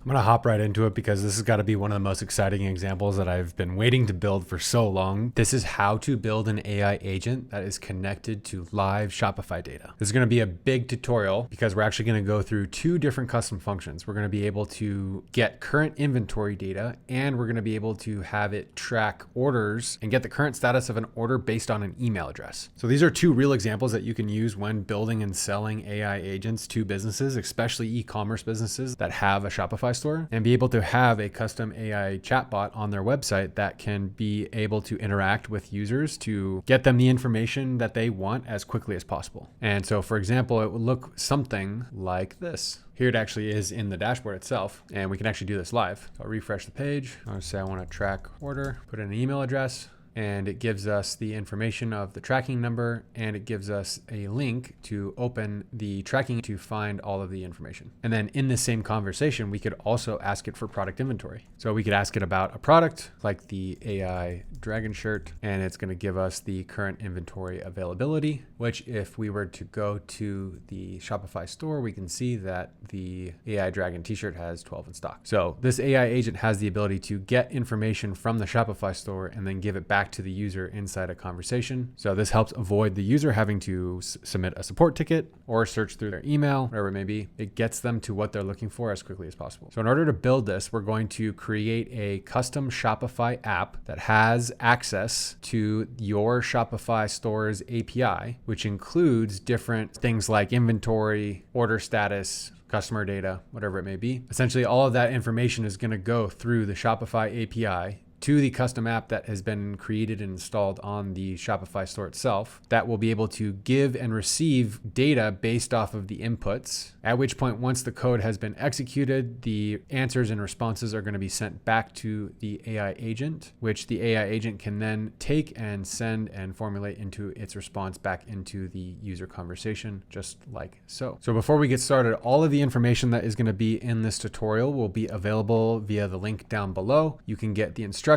I'm going to hop right into it because this has got to be one of the most exciting examples that I've been waiting to build for so long. This is how to build an AI agent that is connected to live Shopify data. This is going to be a big tutorial because we're actually going to go through two different custom functions. We're going to be able to get current inventory data, and we're going to be able to have it track orders and get the current status of an order based on an email address. So these are two real examples that you can use when building and selling AI agents to businesses, especially e-commerce businesses that have a Shopify store, and be able to have a custom AI chatbot on their website that can be able to interact with users to get them the information that they want as quickly as possible. And so, for example, it would look something like this. Here it actually is in the dashboard itself, and we can actually do this live. So I'll refresh the page. I'll say I want to track order, put in an email address, and it gives us the information of the tracking number, and it gives us a link to open the tracking to find all of the information. And then in the same conversation, we could also ask it for product inventory. So we could ask it about a product like the AI dragon shirt, and it's going to give us the current inventory availability, which if we were to go to the Shopify store, we can see that the AI dragon t-shirt has 12 in stock. So this AI agent has the ability to get information from the Shopify store and then give it back to the user inside a conversation. So this helps avoid the user having to submit a support ticket or search through their email, whatever it may be. It gets them to what they're looking for as quickly as possible. So in order to build this, we're going to create a custom Shopify app that has access to your Shopify store's API, which includes different things like inventory, order status, customer data, whatever it may be. Essentially, all of that information is going to go through the Shopify API to the custom app that has been created and installed on the Shopify store itself that will be able to give and receive data based off of the inputs, at which point, once the code has been executed, the answers and responses are going to be sent back to the AI agent, which the AI agent can then take and send and formulate into its response back into the user conversation, just like so. So before we get started, all of the information that is going to be in this tutorial will be available via the link down below. You can get the instructions,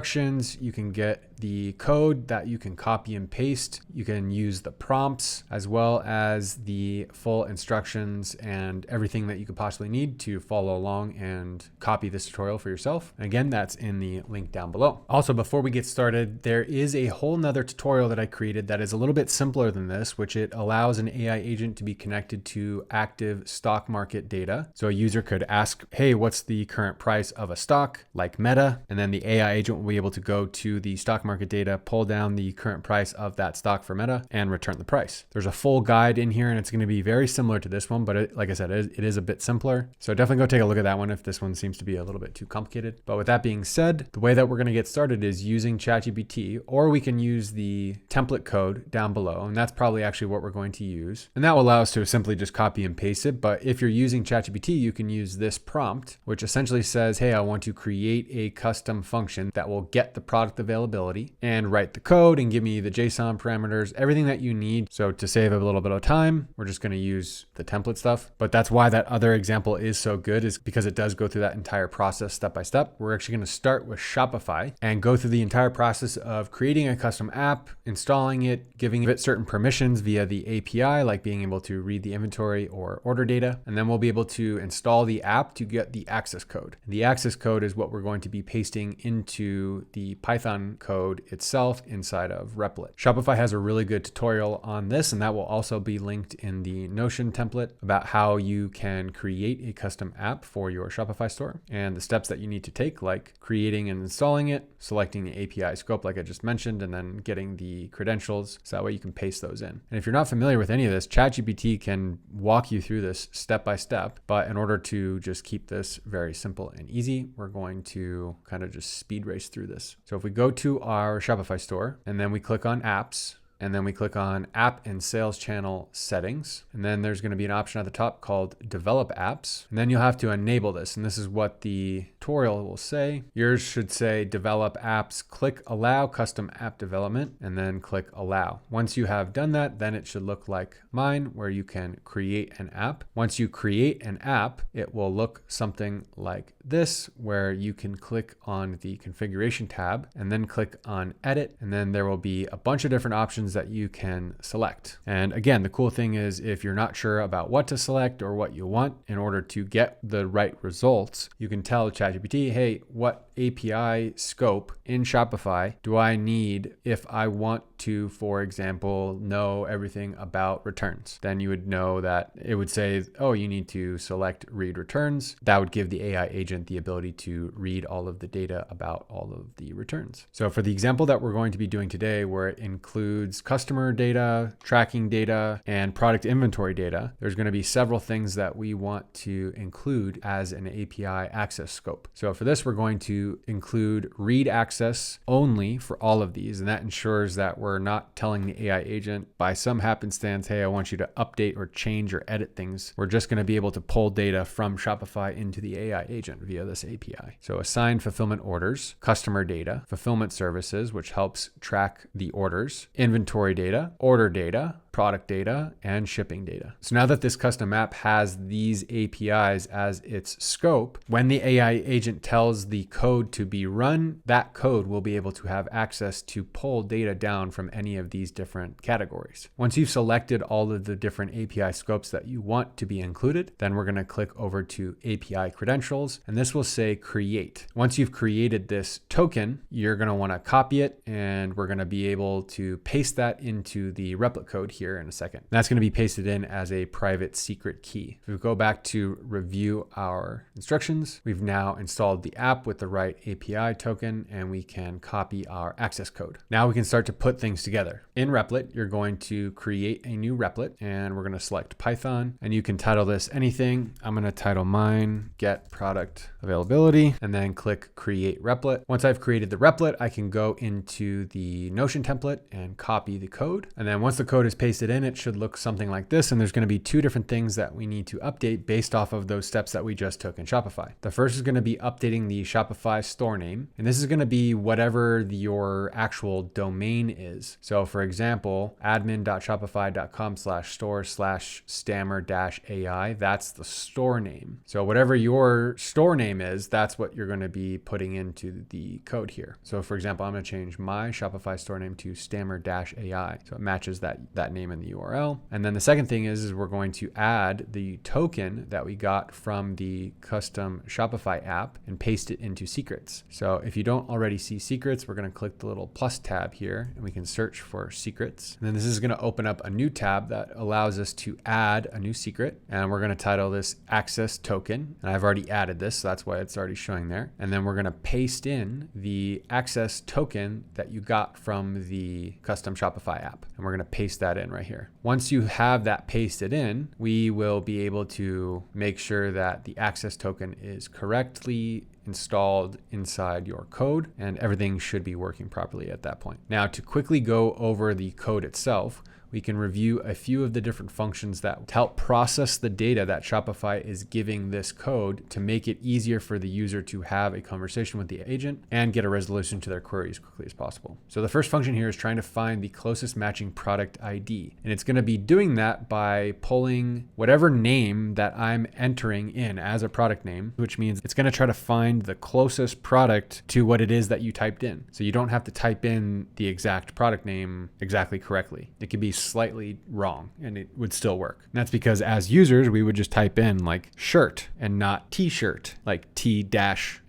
you can get the code that you can copy and paste. You can use the prompts as well as the full instructions and everything that you could possibly need to follow along and copy this tutorial for yourself. And again, that's in the link down below. Also, before we get started, there is a whole nother tutorial that I created that is a little bit simpler than this, which it allows an AI agent to be connected to active stock market data. So a user could ask, hey, what's the current price of a stock like Meta? And then the AI agent will be able to go to the stock market data, pull down the current price of that stock for Meta, and return the price. There's a full guide in here, and it's going to be very similar to this one, but like I said, it is a bit simpler. So definitely go take a look at that one if this one seems to be a little bit too complicated. But with that being said, the way that we're going to get started is using ChatGPT, or we can use the template code down below, and that's probably actually what we're going to use. And that will allow us to simply just copy and paste it. But if you're using ChatGPT, you can use this prompt, which essentially says, hey, I want to create a custom function that will get the product availability and write the code and give me the JSON parameters, everything that you need. So to save a little bit of time, we're just going to use the template stuff. But that's why that other example is so good, is because it does go through that entire process step by step. We're actually going to start with Shopify and go through the entire process of creating a custom app, installing it, giving it certain permissions via the API, like being able to read the inventory or order data. And then we'll be able to install the app to get the access code. The access code is what we're going to be pasting into the Python code itself inside of Replit. Shopify has a really good tutorial on this, and that will also be linked in the Notion template about how you can create a custom app for your Shopify store and the steps that you need to take, like creating and installing it, selecting the API scope like I just mentioned, and then getting the credentials so that way you can paste those in. And if you're not familiar with any of this, ChatGPT can walk you through this step by step, but in order to just keep this very simple and easy, we're going to kind of just speed race through this. So if we go to our Shopify store and then we click on apps, and then we click on app and sales channel settings. And then there's going to be an option at the top called develop apps. And then you'll have to enable this. And this is what the tutorial will say. Yours should say develop apps, click allow custom app development, and then click allow. Once you have done that, then it should look like mine, where you can create an app. Once you create an app, it will look something like this, where you can click on the configuration tab and then click on edit. And then there will be a bunch of different options functions that you can select. And again, the cool thing is if you're not sure about what to select or what you want in order to get the right results, you can tell ChatGPT, hey, what API scope in Shopify do I need if I want to, for example, know everything about returns? Then you would know that it would say, oh, you need to select read returns. That would give the AI agent the ability to read all of the data about all of the returns. So for the example that we're going to be doing today, where it includes customer data, tracking data, and product inventory data, there's going to be several things that we want to include as an API access scope. So for this, we're going to include read access only for all of these. And that ensures that we're not telling the AI agent by some happenstance, hey, I want you to update or change or edit things. We're just going to be able to pull data from Shopify into the AI agent via this API. So assign fulfillment orders, customer data, fulfillment services, which helps track the orders, inventory data, order data, product data, and shipping data. So now that this custom app has these APIs as its scope, when the AI agent tells the code to be run, that code will be able to have access to pull data down from any of these different categories. Once you've selected all of the different API scopes that you want to be included, then we're going to click over to API credentials, and this will say create. Once you've created this token, you're going to want to copy it, and we're going to be able to paste that into the replit code here in a second. And that's going to be pasted in as a private secret key. If we go back to review our instructions, we've now installed the app with the right API token, and we can copy our access code. Now we can start to put things together. In Replit, you're going to create a new Replit, and we're going to select Python, and you can title this anything. I'm going to title mine Get Product Availability, and then click Create Replit. Once I've created the Replit, I can go into the Notion template and copy the code. And then once the code is pasted in, it should look something like this. And there's going to be two different things that we need to update based off of those steps that we just took in Shopify. The first is going to be updating the Shopify store name. And this is going to be whatever your actual domain is. So for example, admin.shopify.com/store/stammer-AI, that's the store name. So whatever your store name is, that's what you're going to be putting into the code here. So for example, I'm going to change my Shopify store name to Stammer-AI. So it matches that name in the URL. And then the second thing is we're going to add the token that we got from the custom Shopify app and paste it into secrets. So if you don't already see secrets, we're going to click the little plus tab here and we can search for secrets. And then this is going to open up a new tab that allows us to add a new secret. And we're going to title this access token. And I've already added this, so that's why it's already showing there. And then we're going to paste in the access token that you got from the custom Shopify app. And we're going to paste that in right here. Once you have that pasted in, we will be able to make sure that the access token is correctly installed inside your code, and everything should be working properly at that point. Now, to quickly go over the code itself, we can review a few of the different functions that help process the data that Shopify is giving this code to make it easier for the user to have a conversation with the agent and get a resolution to their query as quickly as possible. So the first function here is trying to find the closest matching product ID. And it's going to be doing that by pulling whatever name that I'm entering in as a product name, which means it's going to try to find the closest product to what it is that you typed in. So you don't have to type in the exact product name exactly correctly. It could be slightly wrong and it would still work. And that's because as users, we would just type in like shirt and not t-shirt, like T-shirt.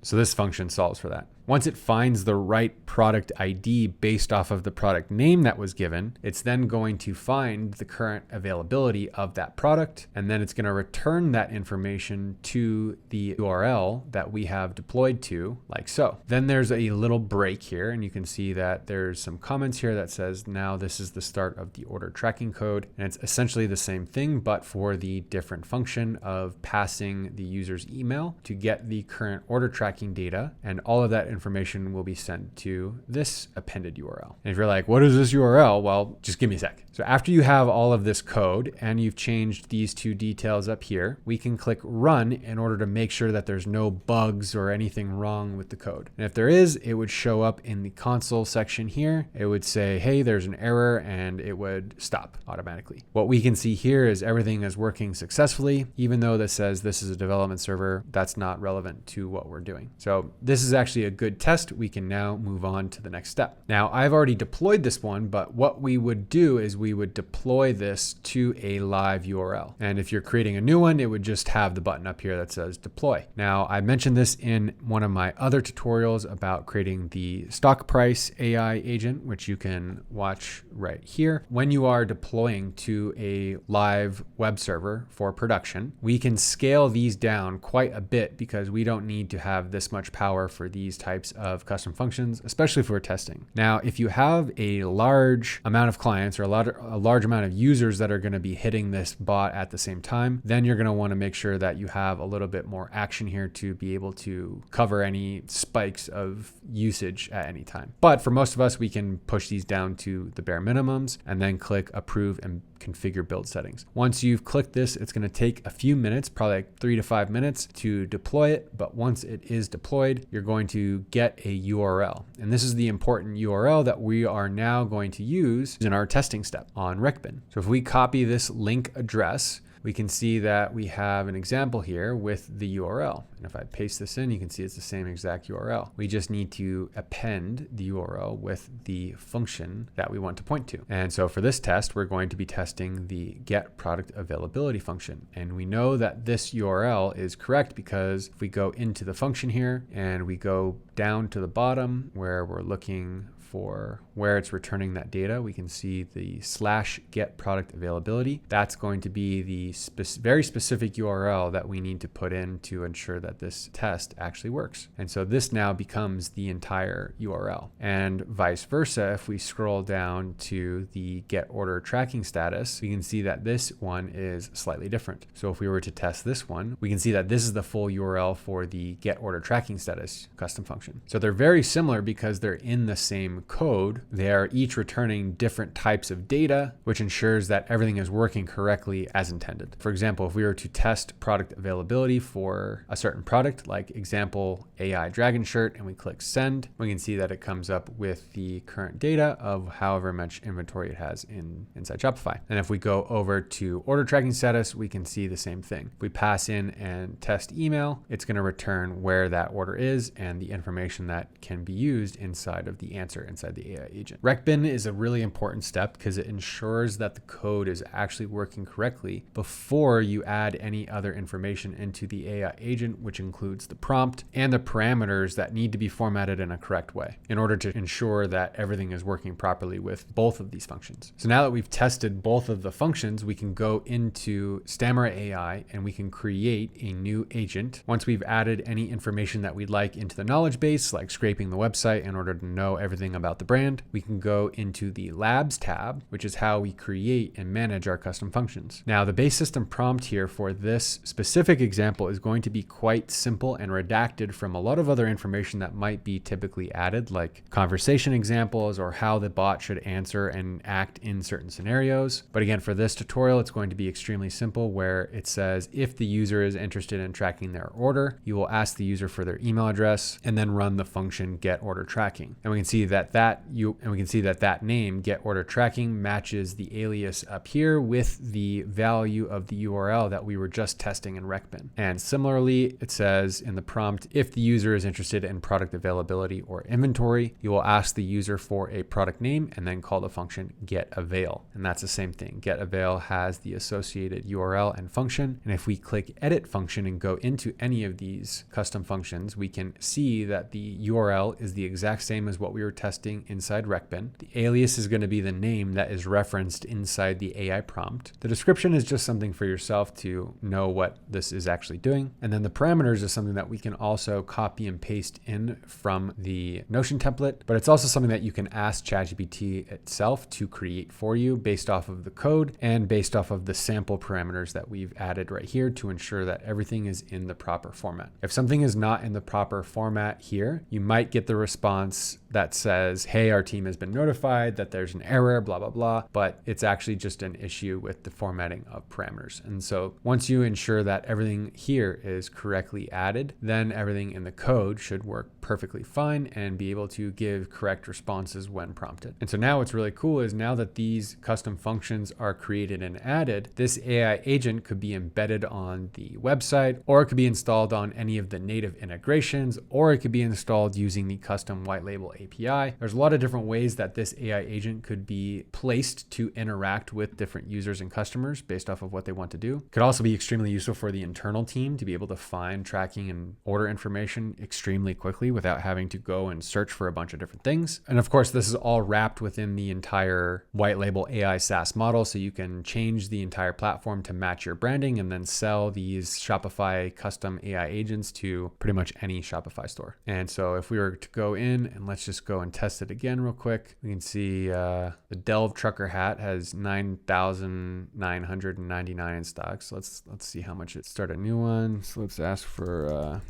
So this function solves for that. Once it finds the right product ID based off of the product name that was given, it's then going to find the current availability of that product, and then it's going to return that information to the URL that we have deployed to, like so. Then there's a little break here, and you can see that there's some comments here that says, now this is the start of the order tracking code, and it's essentially the same thing, but for the different function of passing the user's email to get the current order tracking data, and all of that information will be sent to this appended URL. And if you're like, what is this URL? Well, just give me a sec. So after you have all of this code and you've changed these two details up here, we can click run in order to make sure that there's no bugs or anything wrong with the code. And if there is, it would show up in the console section here. It would say, hey, there's an error, and it would stop automatically. What we can see here is everything is working successfully. Even though this says this is a development server, that's not relevant to what we're doing. So this is actually a good good test, we can now move on to the next step. Now, I've already deployed this one, but what we would do is we would deploy this to a live URL. And if you're creating a new one, it would just have the button up here that says deploy. Now, I mentioned this in one of my other tutorials about creating the stock price AI agent, which you can watch right here. When you are deploying to a live web server for production, we can scale these down quite a bit because we don't need to have this much power for these types of custom functions, especially for testing. Now, if you have a large amount of clients or a large amount of users that are going to be hitting this bot at the same time, then you're going to want to make sure that you have a little bit more action here to be able to cover any spikes of usage at any time. But for most of us, we can push these down to the bare minimums and then click approve and configure build settings. Once you've clicked this, it's going to take a few minutes, probably like 3 to 5 minutes to deploy it. But once it is deployed, you're going to get a URL. And this is the important URL that we are now going to use in our testing step on ReqBin. So if we copy this link address, we can see that we have an example here with the URL. And if I paste this in, you can see it's the same exact URL. We just need to append the URL with the function that we want to point to. And so for this test, we're going to be testing the get product availability function. And we know that this URL is correct because if we go into the function here and we go down to the bottom where we're looking for where it's returning that data, we can see the /get product availability. That's going to be the very specific URL that we need to put in to ensure that this test actually works. And so this now becomes the entire URL. And vice versa, if we scroll down to the get order tracking status, we can see that this one is slightly different. So if we were to test this one, we can see that this is the full URL for the get order tracking status custom function. So they're very similar because they're in the same code. They are each returning different types of data, which ensures that everything is working correctly as intended. For example, if we were to test product availability for a certain product, like example AI dragon shirt, and we click send, we can see that it comes up with the current data of however much inventory it has inside Shopify. And if we go over to order tracking status, we can see the same thing. If we pass in and test email, it's going to return where that order is and the information that can be used inside of the answer inside the AI agent. ReqBin is a really important step because it ensures that the code is actually working correctly before you add any other information into the AI agent, which includes the prompt and the parameters that need to be formatted in a correct way in order to ensure that everything is working properly with both of these functions. So now that we've tested both of the functions, we can go into Stammer AI and we can create a new agent. Once we've added any information that we'd like into the knowledge base, like scraping the website in order to know everything about the brand, we can go into the Labs tab, which is how we create and manage our custom functions. Now, the base system prompt here for this specific example is going to be quite simple and redacted from a lot of other information that might be typically added, like conversation examples or how the bot should answer and act in certain scenarios. But again, for this tutorial, it's going to be extremely simple, where it says if the user is interested in tracking their order, you will ask the user for their email address and then run the function get order tracking. And we can see that that name get order tracking matches the alias up here with the value of the URL that we were just testing in ReqBin. And similarly, it says in the prompt, if the user is interested in product availability or inventory, you will ask the user for a product name and then call the function get avail. And that's the same thing. Get avail has the associated URL and function. And if we click edit function and go into any of these custom functions, we can see that the URL is the exact same as what we were testing inside ReqBin. The alias is going to be the name that is referenced inside the AI prompt. The description is just something for yourself to know what this is actually doing. And then the parameters is something that we can also copy and paste in from the Notion template, but it's also something that you can ask ChatGPT itself to create for you based off of the code and based off of the sample parameters that we've added right here to ensure that everything is in the proper format. If something is not in the proper format here, you might get the response that says, hey, our team has been notified that there's an error, blah, blah, blah, but it's actually just an issue with the formatting of parameters. And so once you ensure that everything here is correctly added, then everything in the code should work perfectly fine and be able to give correct responses when prompted. And so now what's really cool is now that these custom functions are created and added, this AI agent could be embedded on the website, or it could be installed on any of the native integrations, or it could be installed using the custom white label API. There's a lot of different ways that this AI agent could be placed to interact with different users and customers based off of what they want to do. Could also be extremely useful for the internal team to be able to find tracking and order information extremely quickly without having to go and search for a bunch of different things. And of course, this is all wrapped within the entire white label AI SaaS model. So you can change the entire platform to match your branding and then sell these Shopify custom AI agents to pretty much any Shopify store. And so if we were to go in and let's just go and test it again real quick, we can see the Delve trucker hat has 9,999 in stock. So let's see how much it. Start a new one. So let's ask for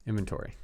inventory.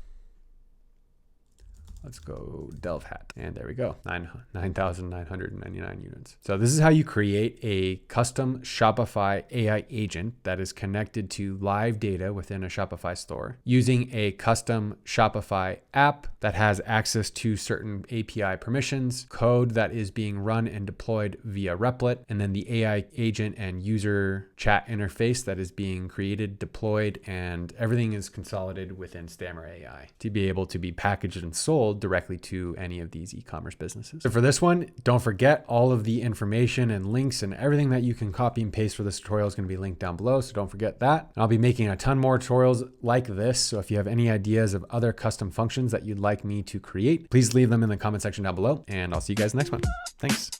Let's go Delve hat. And there we go, 9,999 units. So this is how you create a custom Shopify AI agent that is connected to live data within a Shopify store using a custom Shopify app that has access to certain API permissions, code that is being run and deployed via Replit, and then the AI agent and user chat interface that is being created, deployed, and everything is consolidated within Stammer AI to be able to be packaged and sold directly to any of these e-commerce businesses. So for this one, don't forget all of the information and links and everything that you can copy and paste for this tutorial is going to be linked down below. So don't forget that. And I'll be making a ton more tutorials like this. So if you have any ideas of other custom functions that you'd like me to create, please leave them in the comment section down below, and I'll see you guys next one. Thanks.